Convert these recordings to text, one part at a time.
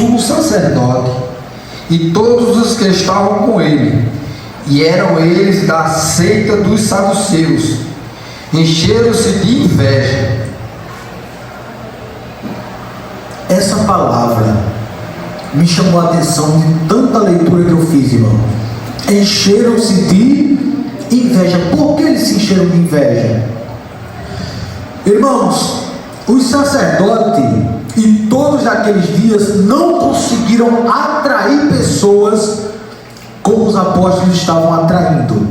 sumo sacerdote e todos os que estavam com ele, e eram eles da seita dos saduceus, encheram-se de inveja. Essa palavra me chamou a atenção de tanta leitura que eu fiz, irmão. Encheram-se de inveja. Por que eles se encheram de inveja? Irmãos, os sacerdotes e todos aqueles dias não conseguiram atrair pessoas como os apóstolos estavam atraindo.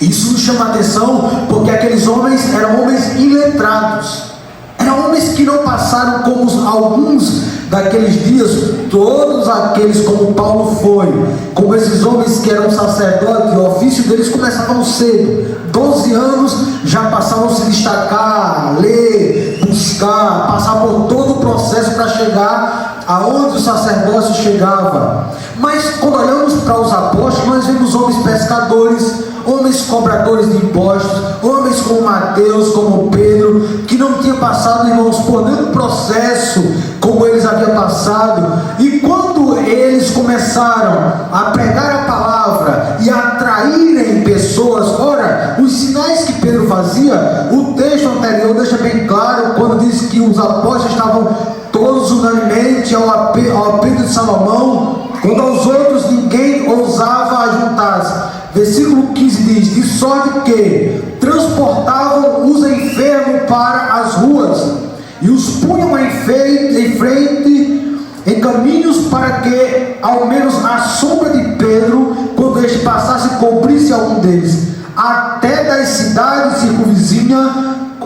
Isso nos chama a atenção porque aqueles homens eram homens iletrados, eram homens que não passaram como alguns daqueles dias, todos aqueles como Paulo foi, como esses homens que eram sacerdotes. O ofício deles começava cedo, 12 anos já passavam a se destacar, ler, buscar, passar por todo o processo para chegar aonde o sacerdócio chegava. Mas quando olhamos para os apóstolos, nós vemos homens pescadores, homens cobradores de impostos, homens como Mateus, como Pedro, que não tinham passado, irmãos, por nenhum processo como eles haviam passado. E quando eles começaram a pregar a palavra e a atraírem pessoas, ora, os sinais que Pedro fazia, o texto anterior deixa bem claro, quando diz que os apóstolos estavam todos unanimemente ao apelo de Salomão, quando aos outros ninguém ousava juntar-se. Versículo 15 diz: de sorte que transportavam os enfermos para as ruas e os punham em frente em caminhos, para que ao menos a sombra de Pedro, quando este passasse, cobrisse algum deles. Até das cidades circunvizinhas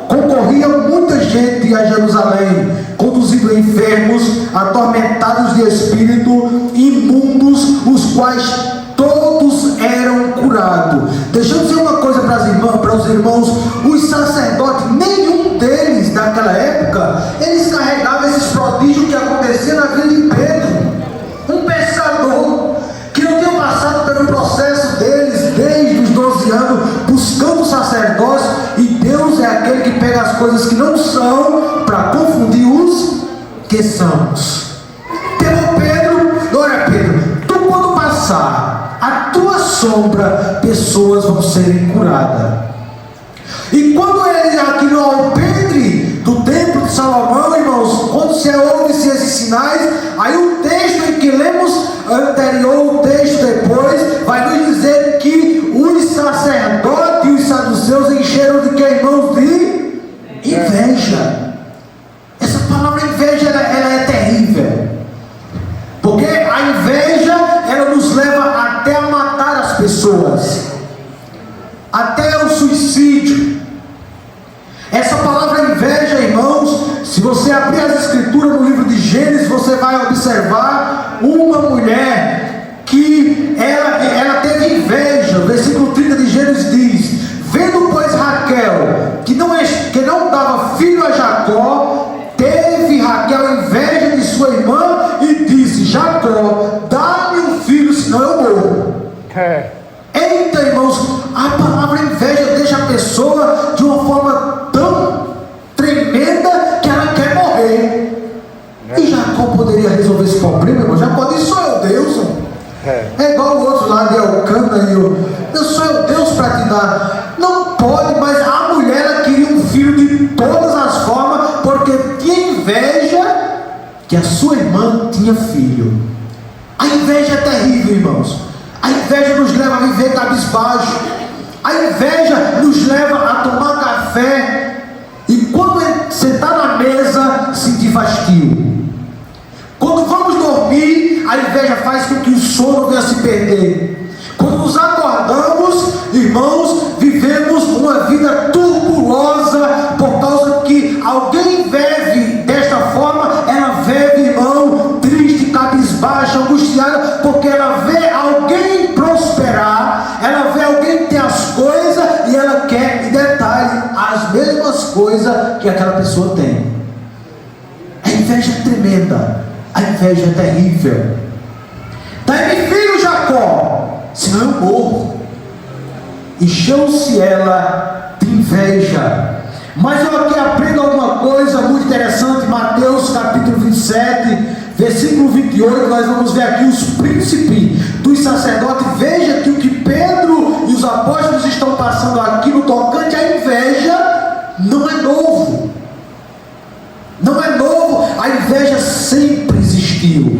concorria muita gente a Jerusalém, conduzindo enfermos, atormentados de espírito, imundos, os quais todos eram curados. Deixa eu dizer uma coisa para os irmãos: os sacerdotes, nenhum deles naquela época, eles carregavam esses prodígios que aconteciam na vida de Pedro. Um pescador que não tinha passado pelo processo deles desde os 12 anos, buscando o sacerdócio, e Deus é aquele que pega as coisas que não são para confundir os que são. Pegou Pedro, olha Pedro, tu quando passar a tua sombra, pessoas vão serem curadas. E quando ele aqui no alpendre do templo de Salomão, irmãos, quando se ouve-se esses sinais, aí o texto em que lemos anterior, o texto depois, vai nos dizer que os sacerdotes e os saduceus encheram de que, irmãos? De inveja. Essa palavra inveja, ela é terrível, porque a inveja, ela nos leva até a matar as pessoas, até o suicídio. Essa palavra inveja, irmãos, se você abrir as escrituras no livro de Gênesis, você vai observar uma mulher que ela teve inveja. O versículo 30 de Gênesis diz: vendo pois Raquel que não dava filho a Jacó, teve Raquel inveja de sua irmã e disse: Jacó, dá-me um filho, senão eu morro. Eita, irmãos, a palavra inveja deixa a pessoa de uma forma tão tremenda que ela quer morrer. E Jacó poderia resolver esse problema, irmão. Jacó disse: sou eu Deus. É igual o outro lá de Elcana, eu sou eu Deus para te dar. Não pode, mas a mulher, ela queria um filho de todas as formas, porque tinha inveja que a sua irmã tinha filho. A inveja é terrível, irmãos. A inveja nos leva a viver cabisbaixo. A inveja nos leva a tomar café e quando sentar na mesa, sentir fastio. Quando vamos dormir, a inveja faz com que o sono venha se perder. Quando nos acordamos, irmãos, vivemos uma vida turbulosa, por causa que alguém vive desta forma. Ela vive, irmão, triste, cabisbaixa, angustiada, porque ela vê alguém prosperar, ela vê alguém ter as coisas e ela quer, em detalhe, as mesmas coisas que aquela pessoa tem. A inveja é tremenda, a inveja é terrível. Dai-me filho, Jacó, senão eu morro. Encheu-se ela de inveja. Mas eu aqui aprendo alguma coisa muito interessante. Mateus capítulo 27, Versículo 28, nós vamos ver aqui os príncipes dos sacerdotes. Veja que o que Pedro e os apóstolos estão passando aqui no tocante à inveja não é novo. Não é novo, a inveja sempre existiu,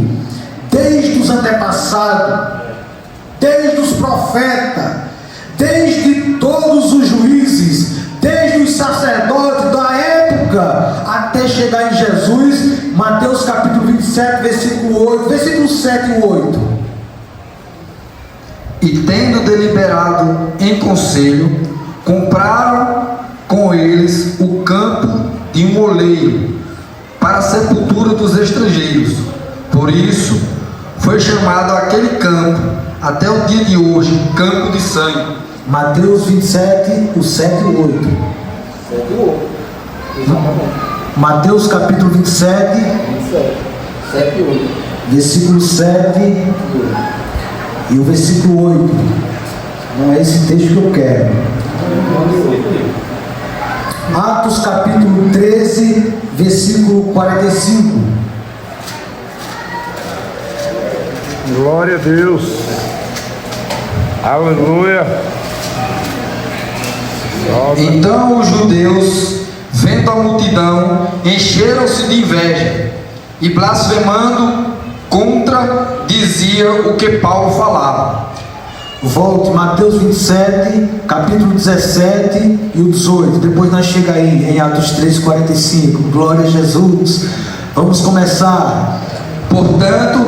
desde os antepassados, desde os profetas, desde todos os juízes, desde os sacerdotes da época, até chegar em Jesus. Mateus capítulo 27, versículo 8, versículo 7 e 8. E tendo deliberado em conselho, compraram com eles o campo de um oleiro, para a sepultura dos estrangeiros. Por isso foi chamado aquele campo até o dia de hoje campo de sangue. Mateus 27, o 7 e 8. 7 e 8. Exatamente. Mateus capítulo 27, 7 e 8. versículo 7 e o versículo 8. Não é esse texto que eu quero. Atos capítulo 13, versículo 45. Glória a Deus. Aleluia. Então os judeus, vendo a multidão, encheram-se de inveja e, blasfemando contra, dizia o que Paulo falava. Volte, Mateus 27, capítulo 17 e o 18. Depois nós chega aí em Atos 13, 45. Glória a Jesus. Vamos começar. Portanto,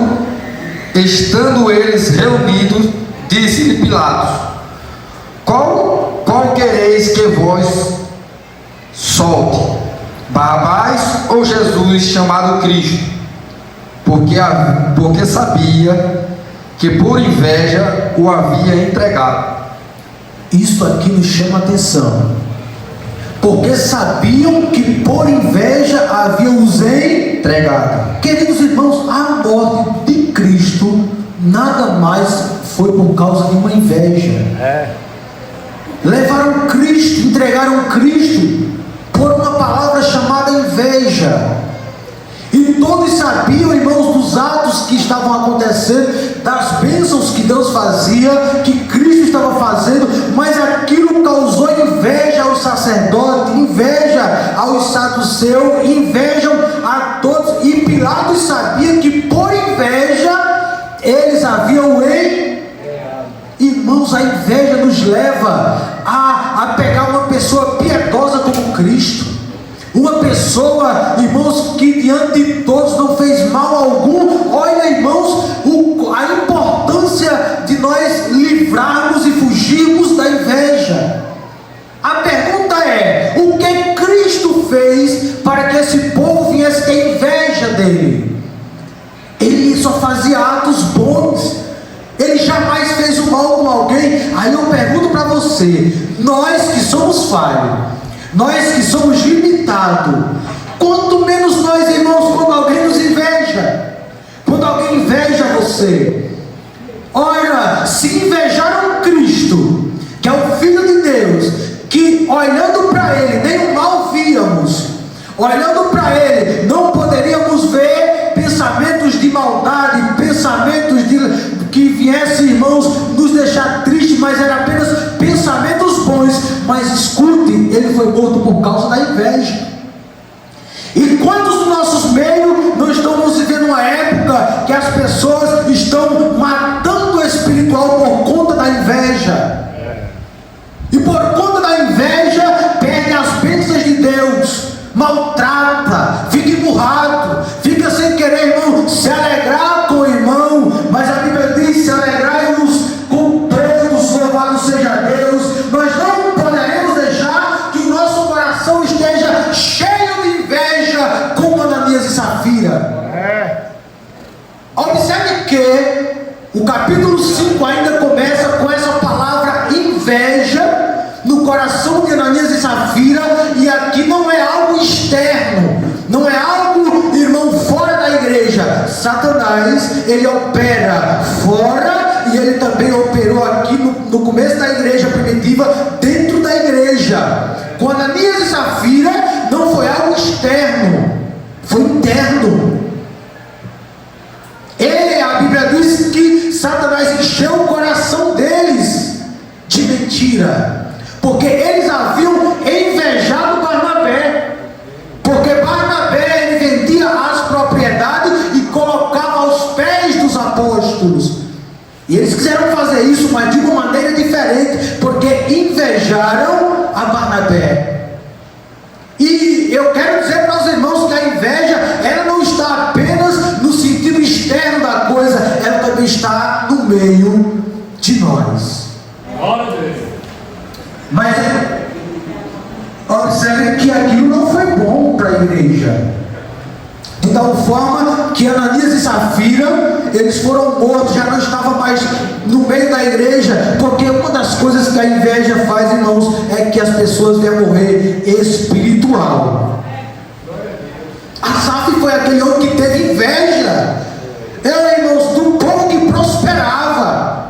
estando eles reunidos, disse-lhe Pilatos: qual quereis que vos solte? Barrabás ou Jesus chamado Cristo? Porque sabia que por inveja o havia entregado. Isso aqui nos chama a atenção, porque sabiam que por inveja havia os entregado. Queridos irmãos, a morte de Cristo nada mais foi por causa de uma inveja. Levaram Cristo, entregaram Cristo por uma palavra chamada inveja. E todos sabiam, irmãos, dos atos que estavam acontecendo, das bênçãos que Deus fazia, que Cristo estava fazendo, mas aquilo causou inveja aos sacerdotes, inveja aos saduceus, inveja a todos. E Pilatos sabia que por inveja eles haviam Irmãos, a inveja nos leva a pegar uma pessoa piedosa como Cristo, uma pessoa, irmãos, que diante de todos não fez mal algum. Olha, irmãos, a importância de nós livrarmos e fugirmos da inveja. A pergunta é: o que Cristo fez para que esse povo viesse ter inveja dele? Ele só fazia atos bons. Ele jamais fez o mal com alguém. Aí eu pergunto para você: nós que somos falhos, nós que somos limitados, quanto menos nós, irmãos, quando alguém nos inveja, quando alguém inveja você. Ora, se invejaram Cristo, que é o Filho de Deus, que olhando para Ele nem o mal víamos, olhando para Ele não poderíamos ver pensamentos de maldade, pensamentos que viessem, irmãos, nos deixar tristes, mas eram apenas pensamentos bons. Mas escute, Ele foi morto por causa da inveja. E quantos dos nossos meios não estamos vivendo uma época que as pessoas estão matando o espiritual por conta da inveja? E por conta da inveja perde as bênçãos de Deus, maltrata, fica emburrado, fica sem querer, irmão, se alegrar com o irmão. Mas a Bíblia diz: se alegrai-vos com todos, louvado seja Deus. Nós não poderemos deixar que o nosso coração esteja cheio de inveja como Ananias e Safira. Observe que o capítulo 5 ainda começa com essa palavra inveja no coração de Ananias e Safira. E aqui não é algo externo, não é algo, irmão, fora da igreja. Satanás, ele opera fora, e ele também operou aqui no começo da igreja primitiva, dentro da igreja. Com Ananias e Safira não foi algo externo, foi interno. diz que Satanás encheu o coração deles de mentira, porque eles haviam invejado Barnabé, porque Barnabé ele vendia as propriedades e colocava aos pés dos apóstolos. E eles quiseram fazer isso, mas de uma maneira diferente, porque invejaram a Barnabé. E eu quero dizer para os irmãos que a inveja, ela não está apenas no sentido externo da coisa, ela também está no meio de nós. Mas observe que aquilo não foi bom para a igreja. De tal forma que Ananias e Safira, eles foram mortos, já não estavam mais no meio da igreja, porque uma das coisas que a inveja faz, irmãos, é que as pessoas vêm morrer espiritual. Asaf foi aquele homem que teve inveja, irmãos, do povo que prosperava.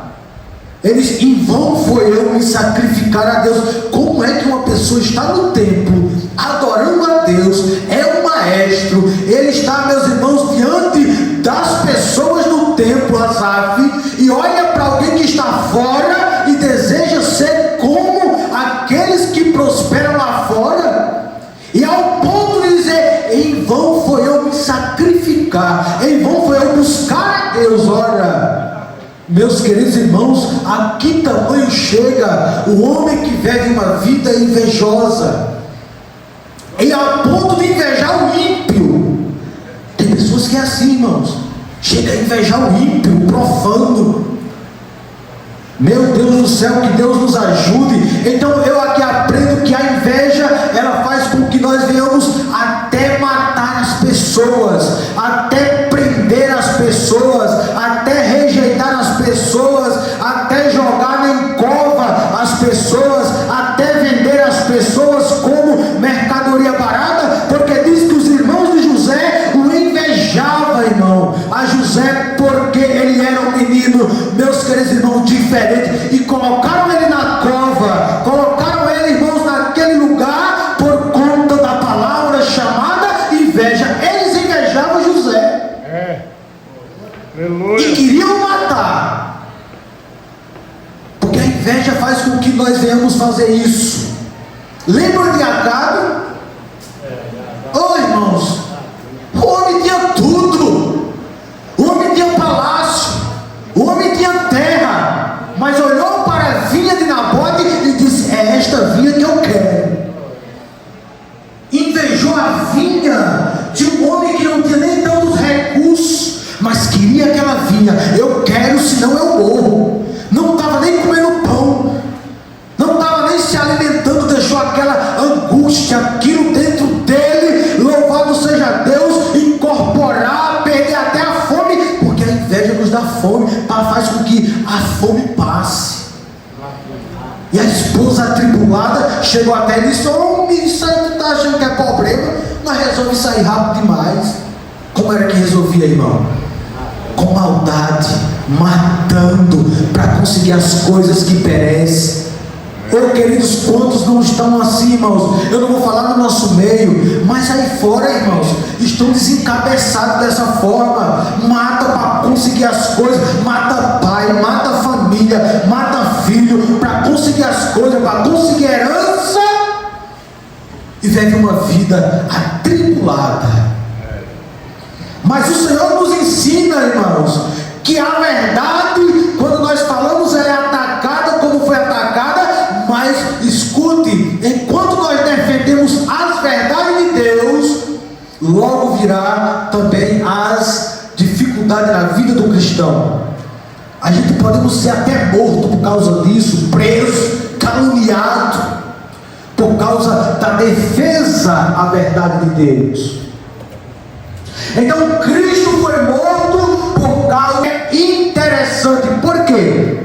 Eles, em vão foi eu me sacrificar a Deus. Como é que uma pessoa está no templo, adorando a Deus, é um maestro, ele está, meus irmãos, diante das pessoas no templo, Asaf, e olha para alguém que está fora e deseja ser como aqueles que prosperam lá fora, e ao ponto de dizer, em vão foi eu me sacrificar, em vão foi eu buscar a Deus. Ora, meus queridos irmãos, a que tamanho chega o homem que vive uma vida invejosa, e ao ponto de invejar o ímpio. Tem pessoas que é assim, irmãos, chega a invejar o ímpio, o profano. Meu Deus do céu, que Deus nos ajude. Então eu aqui aprendo que a inveja, ela faz com que nós venhamos até matar as pessoas, até prender as pessoas, até rejeitar as pessoas, até jogar em cova as pessoas, até vender as pessoas como mercadoria barata, porque diz que os irmãos de José o invejavam, irmão, a José, porque ele era um menino, meus queridos irmãos, diferente, e colocaram ele na cova, colocaram ele, irmãos, naquele lugar, por conta da palavra chamada inveja. Eles invejavam José, e queriam matar, porque a inveja faz com que nós venhamos fazer isso. Lembram de Acabe? Oh, irmãos, o homem tinha tudo, o homem tinha palácio, o homem tinha terra, mas olhou para a vinha de Nabote e disse, é esta vinha que eu quero. Invejou a vinha de um homem que não tinha nem tantos recursos, mas queria aquela vinha. Eu quero, senão eu morro. Não estava nem comendo pão, não estava nem se alimentando, deixou aquela angústia, aquilo dentro dele, louvado seja Deus, incorporar, perder até a fome, porque a inveja nos dá fome, faz com que a fome passe. E a esposa atribulada chegou até ele e disse, isso aí tu está achando que é problema, mas resolve sair rápido demais. Como era que resolvia, irmão? Com maldade, matando, para conseguir as coisas que perecem. Oh, queridos, quantos não estão assim, irmãos? Eu não vou falar no nosso meio, mas aí fora, irmãos, estão desencabeçados dessa forma. Mata para conseguir as coisas, mata pai, mata família, mata filho, para conseguir as coisas, para conseguir herança, e vive uma vida atribulada. Mas o Senhor nos ensina, irmãos, que a verdade, quando nós falamos, ela é atacada como foi atacada. Mas escute, enquanto nós defendemos as verdades de Deus, logo virá também as dificuldades na vida do cristão. A gente podemos ser até morto por causa disso, preso, caluniado, por causa da defesa à verdade de Deus. Então Cristo foi morto por causa interessante. Por quê?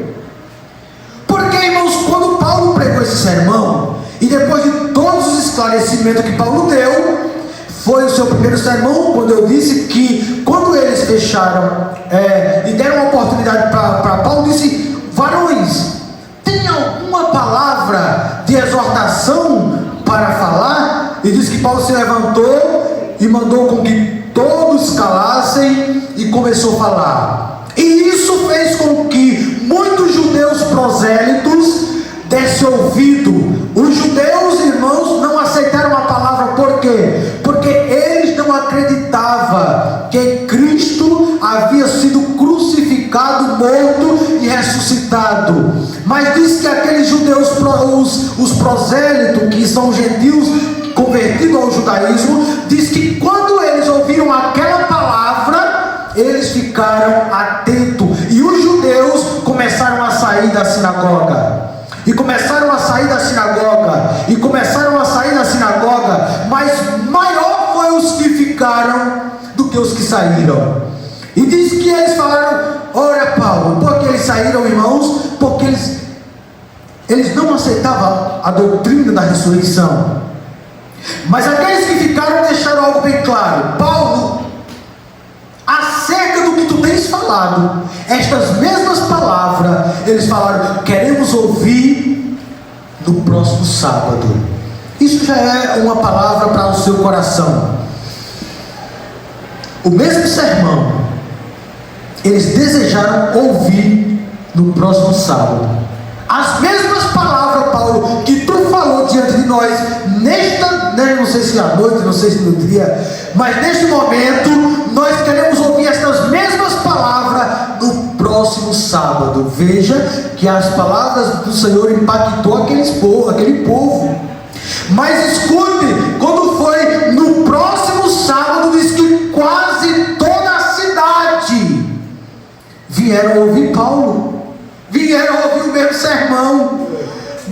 Porque, irmãos, quando Paulo pregou esse sermão, e depois de todos os esclarecimentos que Paulo deu, foi o seu primeiro sermão, quando eu disse que quando eles fecharam e deram uma oportunidade para Paulo, disse, varões, tem alguma palavra de exortação para falar? E disse que Paulo se levantou e mandou com que todos calassem e começou a falar. E isso isso fez com que muitos judeus prosélitos dessem ouvido. Os judeus, irmãos, não aceitaram a palavra, por quê? Porque eles não acreditavam que Cristo havia sido crucificado, morto e ressuscitado. Mas diz que aqueles judeus, os prosélitos, que são gentios convertidos ao judaísmo, diz que quando eles ouviram aquela palavra, eles ficaram atentos, e os judeus começaram a sair da sinagoga. E começaram a sair da sinagoga, mas maior foi os que ficaram do que os que saíram. E diz que eles falaram: ora Paulo, por que eles saíram, irmãos? Porque eles não aceitavam a doutrina da ressurreição. Mas aqueles que ficaram deixaram algo bem claro: Paulo, acerca do que tu tens falado, estas mesmas palavras, eles falaram: queremos ouvir no próximo sábado. Isso já é uma palavra para o seu coração. O mesmo sermão eles desejaram ouvir no próximo sábado. As mesmas palavras, Paulo, que tu falou diante de nós não sei se à noite, não sei se no dia, mas neste momento nós queremos ouvir estas mesmas palavras no próximo sábado. Veja que as palavras do Senhor impactou aquele povo. Mas escute, quando foi no próximo sábado, diz que quase toda a cidade vieram ouvir Paulo, vieram ouvir o mesmo sermão.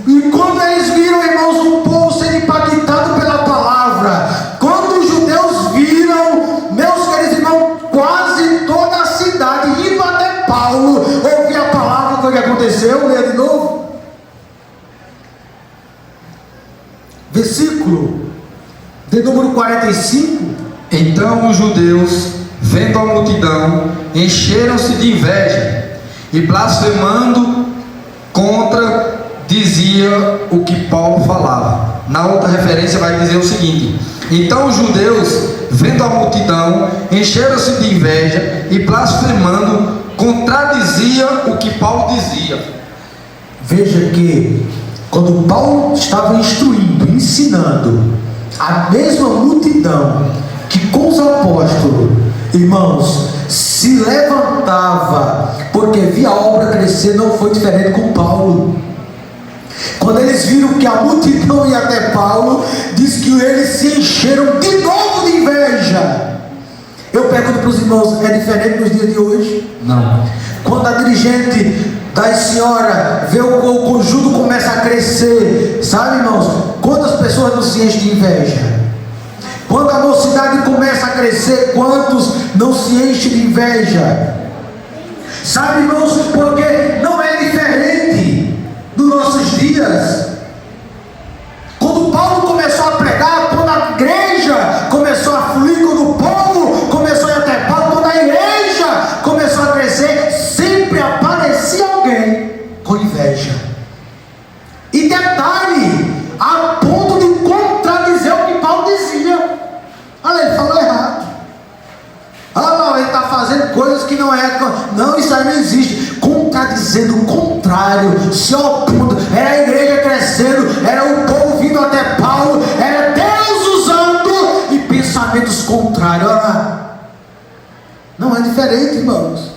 E quando eles viram, irmãos, o povo sendo impactado pela palavra, quando os judeus viram, meus queridos irmãos, quase toda a cidade indo até Paulo ouvir a palavra, foi o que aconteceu. Leia de novo. Versículo de número 45. Então os judeus, vendo a multidão, encheram-se de inveja e, blasfemando contra, dizia o que Paulo falava. Na outra referência vai dizer o seguinte: então os judeus, vendo a multidão, encheram-se de inveja e, blasfemando, contradizia o que Paulo dizia. Veja que quando Paulo estava instruindo, ensinando, a mesma multidão que com os apóstolos, irmãos, se levantava, porque via a obra crescer, não foi diferente com Paulo. Quando eles viram que a multidão ia até Paulo, diz que eles se encheram de novo de inveja. Eu pergunto para os irmãos: é diferente nos dias de hoje? Não. Quando a dirigente das senhoras vê o conjunto começa a crescer, sabe, irmãos, quantas pessoas não se enchem de inveja? Quando a mocidade começa a crescer, quantos não se enchem de inveja? Sabe, irmãos, porque não é diferente nos nossos dias. Quando Paulo começou a pregar, quando a igreja começou a fluir, quando o povo começou a ir até Paulo, quando a igreja começou a crescer, sempre aparecia alguém com inveja. E detalhe, a ponto de contradizer o que Paulo dizia. Olha, ele falou errado. Olha, ele está fazendo coisas que não é. Não, isso aí não existe. Contradizendo o contrário, se opondo. Era a igreja crescendo, era o povo vindo até Paulo, era Deus usando e pensamentos contrários. Olha, não é diferente, irmãos.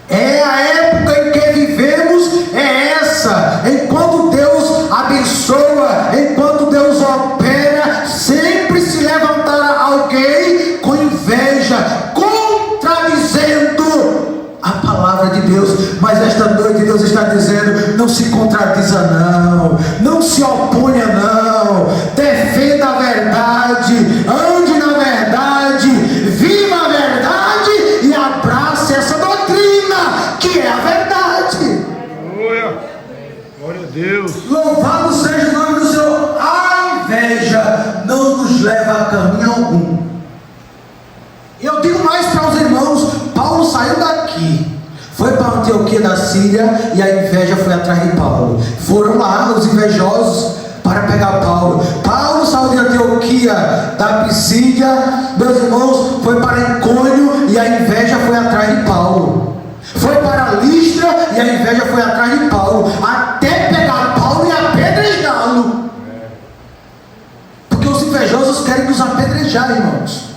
É a época em que vivemos, é essa. Enquanto Deus abençoa, enquanto Deus opera, sempre se levantará alguém com inveja, contradizendo a palavra de Deus. Mas esta noite Deus está dizendo: não se contradiza não, não se oponha não, defenda a verdade, ande na verdade, viva a verdade e abrace essa doutrina que é a verdade. Glória a Deus. Louvado seja o nome do Senhor. A inveja não nos leva a caminho algum. E eu digo mais para os irmãos: Paulo saiu daqui, foi para Antioquia da Síria, e a inveja foi atrás de Paulo. Foram lá os invejosos para pegar Paulo. Paulo saiu de Antioquia da Pisídia, meus irmãos, foi para Icônio, e a inveja foi atrás de Paulo. Foi para foi atrás de Paulo, até pegar Paulo e apedrejá-lo. Porque os invejosos querem nos apedrejar, irmãos.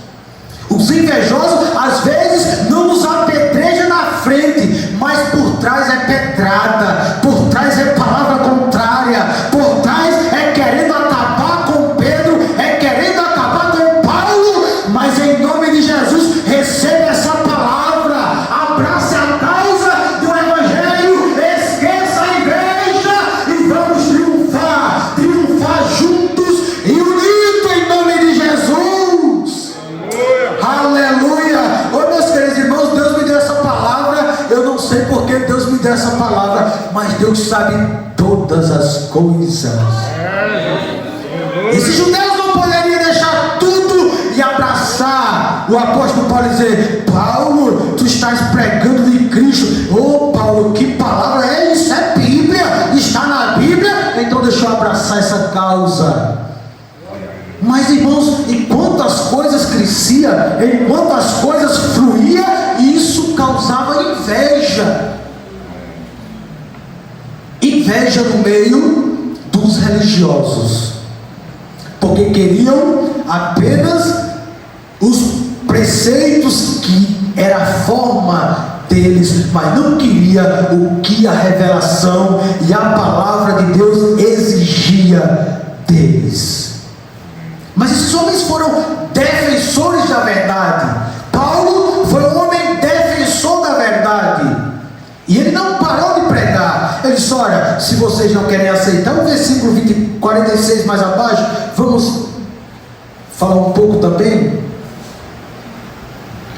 Os invejosos às vezes não nos apedrejam na frente, mas por trás é pedrada, por trás é palavra contrária, por trás é querendo acabar com Pedro, é querendo acabar com Paulo. Mas em nome de Jesus, receba essa palavra, abrace a causa do Evangelho, esqueça a inveja e vamos triunfar juntos e unidos em nome de Jesus. Aleluia! Ô meus queridos irmãos, Deus me deu essa palavra. Eu não sei porque Deus me deu essa palavra, mas Deus sabe todas as coisas. Esses judeus não poderiam deixar tudo e abraçar o apóstolo Paulo e dizer: Paulo, tu estás pregando de Cristo. Ô Paulo, que palavra é isso? É Bíblia, está na Bíblia, então deixa eu abraçar essa causa. Mas irmãos, enquanto as coisas cresciam, enquanto as coisas fluíam, isso causava inveja. Inveja no meio dos religiosos, porque queriam apenas os preceitos que era a forma deles, mas não queria o que a revelação e a palavra de Deus exigia deles. Mas esses homens foram defensores da verdade. Paulo foi um homem defensor da verdade, e ele não parou de pregar. Ele disse: olha, se vocês não querem aceitar, o versículo 46 mais abaixo, vamos falar um pouco também.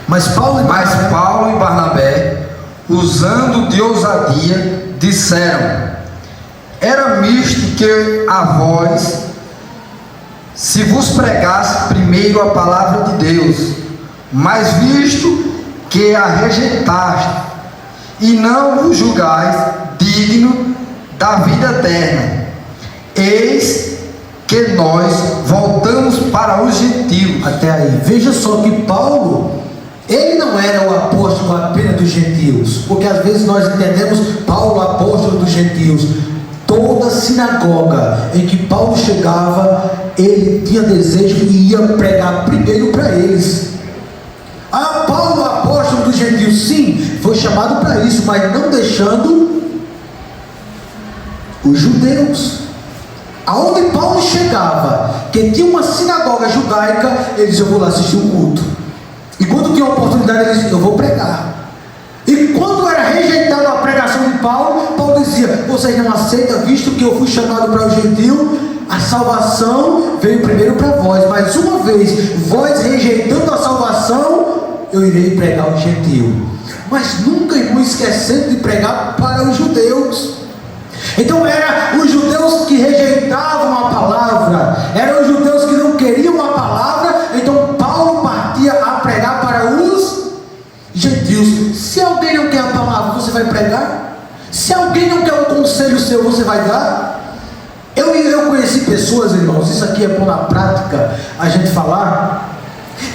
Mas Paulo e Barnabé, usando de ousadia, disseram: era misto que a vós se vos pregasse primeiro a palavra de Deus, mas visto que a rejeitaste e não vos julgais digno da vida eterna, eis que nós voltamos para os gentios. Até aí, veja só que Paulo, ele não era o apóstolo apenas dos gentios, porque às vezes nós entendemos Paulo apóstolo dos gentios. Toda sinagoga em que Paulo chegava, ele tinha desejo e ia pregar primeiro para eles. Paulo, apóstolo dos gentios, sim, foi chamado para isso, mas não deixando os judeus. Aonde Paulo chegava, que tinha uma sinagoga judaica, ele dizia: eu vou lá assistir o culto. E quando tinha oportunidade, ele dizia: eu vou pregar. E quando era rejeitada a pregação de Paulo, Paulo dizia: vocês não aceitam, visto que eu fui chamado para o gentio, a salvação veio primeiro para vós, mas uma vez vós rejeitando a salvação, eu irei pregar o gentio. Mas nunca, irmão, esquecendo de pregar para os judeus. Então eram os judeus que rejeitavam a palavra, eram os judeus que não queriam a palavra. Então Paulo partia a pregar para os gentios. Se alguém não quer a palavra, você vai pregar? Se alguém não quer um conselho seu, você vai dar? Eu conheci pessoas, irmãos, isso aqui é bom na prática a gente falar,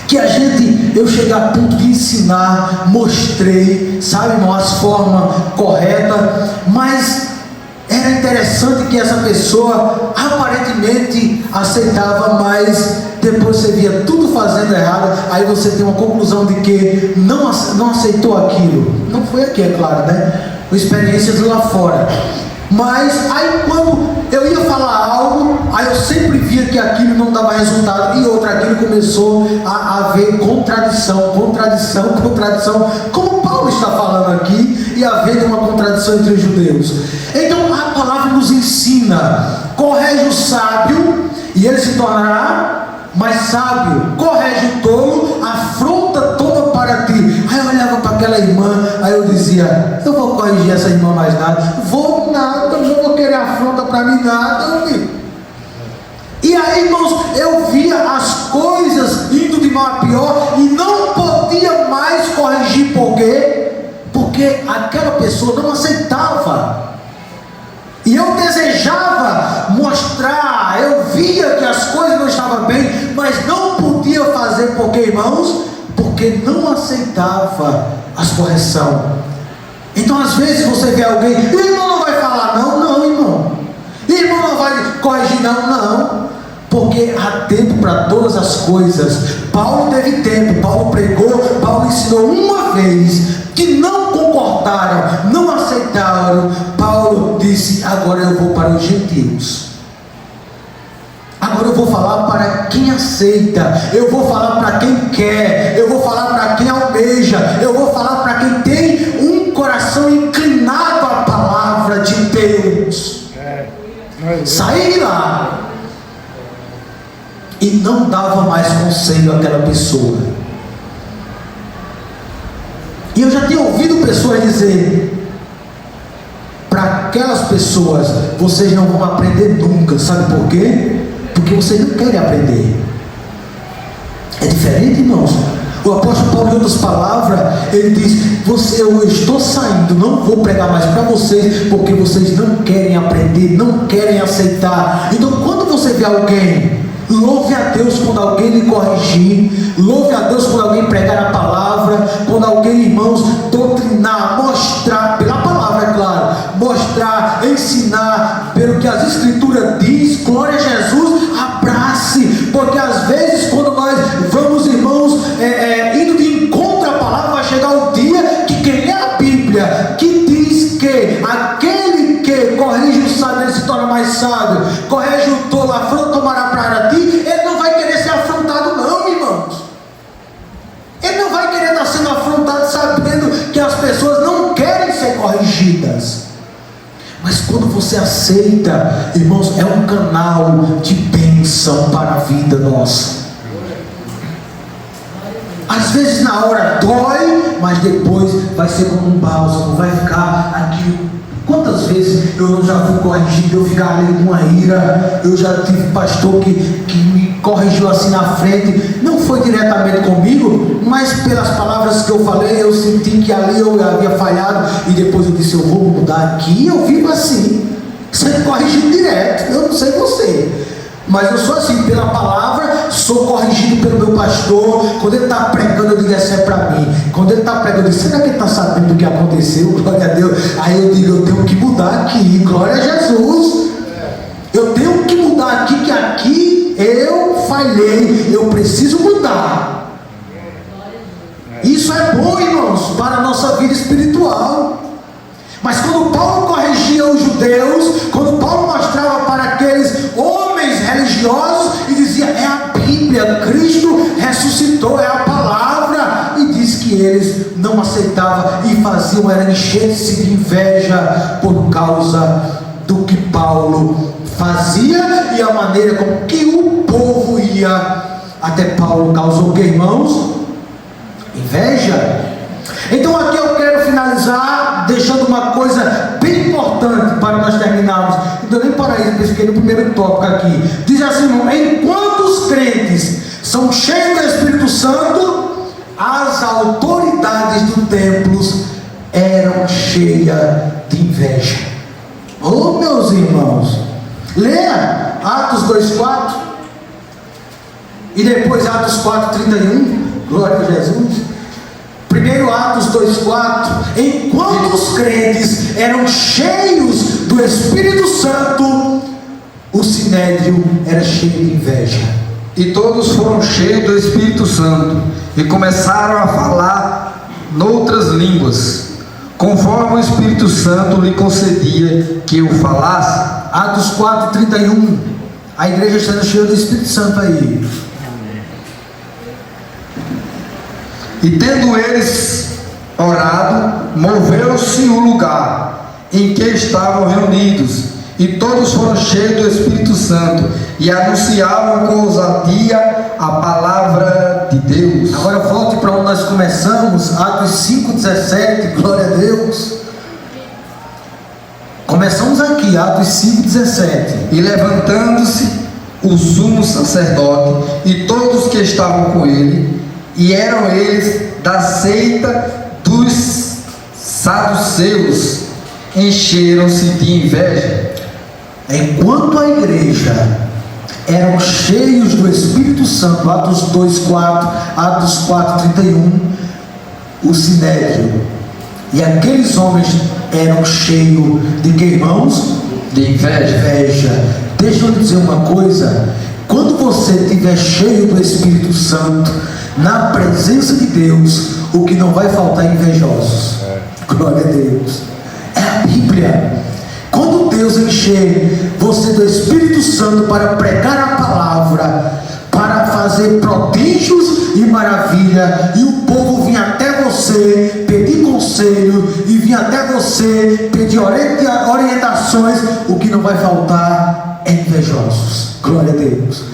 que eu cheguei a ponto de ensinar, mostrei, sabe, irmão, as formas corretas, mas era interessante que essa pessoa aparentemente aceitava, mas depois você via tudo fazendo errado, aí você tem uma conclusão de que não aceitou aquilo. Não foi aqui, é claro, né? Experiências lá fora. Mas aí quando eu ia falar algo, aí eu sempre via que aquilo não dava resultado, e outra, aquilo começou a haver contradição, como Paulo está falando aqui, e haver uma contradição entre os judeus. Então a palavra nos ensina: corrige o sábio e ele se tornará mais sábio, corrige o tolo, afronta toda para ti. Aí eu olhava para aquela irmã, aí eu dizia: eu vou corrigir essa irmã mais nada, vou nada, eu não vou querer afronta para mim nada, filho. E aí, irmãos, eu via as coisas indo de mal a pior e não podia mais corrigir. Por quê? Porque aquela pessoa não aceitava. E eu desejava mostrar, eu via que as coisas não estavam bem, mas não podia fazer. Por quê, irmãos? Porque não aceitava as correções. Então às vezes você vê alguém, irmão não vai falar não, não irmão, irmão não vai corrigir não, porque há tempo para todas as coisas. Paulo teve tempo, Paulo pregou, Paulo ensinou uma vez, que não concordaram, não aceitaram. Paulo disse: agora eu vou para os gentios, agora eu vou falar para quem aceita, eu vou falar para quem quer, eu vou falar para quem almeja, eu vou falar para quem tem um coração inclinado à palavra de Deus. Saí de lá e não dava mais conselho àquela pessoa. E eu já tenho ouvido pessoas dizer para aquelas pessoas: vocês não vão aprender nunca. Sabe por quê? Porque vocês não querem aprender. É diferente, irmãos. O apóstolo Paulo, em outras palavras, ele diz: eu estou saindo, não vou pregar mais para vocês, porque vocês não querem aprender, não querem aceitar. Então quando você vê alguém, louve a Deus quando alguém lhe corrigir, louve a Deus quando alguém pregar a palavra, quando alguém, irmãos, doutrinar, mostrar, pela palavra, é claro, mostrar, ensinar, pelo que as Escrituras diz, glória a Jesus, abrace, porque às vezes quando nós vamos, irmãos, indo de encontro à palavra, vai chegar o dia que quem lê a Bíblia, que diz que aquele que corrige o sábio, ele se torna mais sábio, corrige o tolo, afronta o mará para ti, ele não vai querer ser afrontado não, irmãos. Ele não vai querer estar sendo afrontado sabendo que as pessoas não querem ser corrigidas. Mas quando você aceita, irmãos, é um canal de bênção para a vida nossa. Às vezes na hora dói, mas depois vai ser como um bálsamo, vai ficar aqui. Quantas vezes eu já fui corrigido, eu ficar ali com uma ira, eu já tive pastor que me corrigiu assim na frente, não foi diretamente comigo, mas pelas palavras que eu falei, eu senti que ali eu havia falhado, e depois eu disse: eu vou mudar aqui, eu vivo assim, sendo corrigido direto. Eu não sei você, mas eu sou assim, pela palavra, sou corrigido pelo meu pastor. Quando ele está pregando, eu digo: essa é para mim. Quando ele está pregando, eu digo: será que ele está sabendo do que aconteceu? Glória a Deus. Aí eu digo: eu tenho que mudar aqui, glória a Jesus. Eu tenho que mudar aqui, que aqui eu falhei, eu preciso mudar. Isso é bom, irmãos, para a nossa vida espiritual. Mas quando Paulo corrigia os judeus, quando Paulo mostrava para aqueles homens religiosos e dizia: é a Bíblia, Cristo ressuscitou, é a palavra, e diz que eles não aceitavam e faziam era encher-se de inveja por causa do que Paulo fazia e a maneira como que o povo ia. Até Paulo causou o que, irmãos? Inveja. Então aqui eu quero finalizar deixando uma coisa bem importante para nós terminarmos. Então nem para isso, eu fiquei no primeiro tópico aqui. Diz assim: enquanto os crentes são cheios do Espírito Santo, as autoridades do templo eram cheias de inveja. Oh, meus irmãos, leia Atos 2:4 e depois Atos 4:31. Glória a Jesus. Primeiro Atos 2:4. Enquanto os crentes eram cheios do Espírito Santo, o sinédrio era cheio de inveja. E todos foram cheios do Espírito Santo e começaram a falar noutras línguas, conforme o Espírito Santo lhe concedia que o falasse. Atos 4:31. A igreja está cheia do Espírito Santo aí. E tendo eles orado, moveu-se o lugar em que estavam reunidos, e todos foram cheios do Espírito Santo e anunciavam com ousadia a palavra de Deus. Agora volte para onde nós começamos, Atos 5:17, glória a Deus. Começamos aqui, Atos 5:17. E levantando-se o sumo sacerdote e todos que estavam com ele, e eram eles da seita dos saduceus, encheram-se de inveja. Enquanto a igreja eram cheios do Espírito Santo, Atos 2:4, Atos 4:31, o sinédrio E aqueles homens eram cheios de que, irmãos? De inveja. Inveja. Deixa eu lhe dizer uma coisa. Quando você estiver cheio do Espírito Santo, na presença de Deus, o que não vai faltar é invejosos. Glória a Deus. É a Bíblia. Quando Deus encher você do Espírito Santo para pregar a palavra, para fazer prodígios e maravilha, e o povo vir até você pedir conselho, e vir até você pedir orientações, o que não vai faltar é invejosos. Glória a Deus.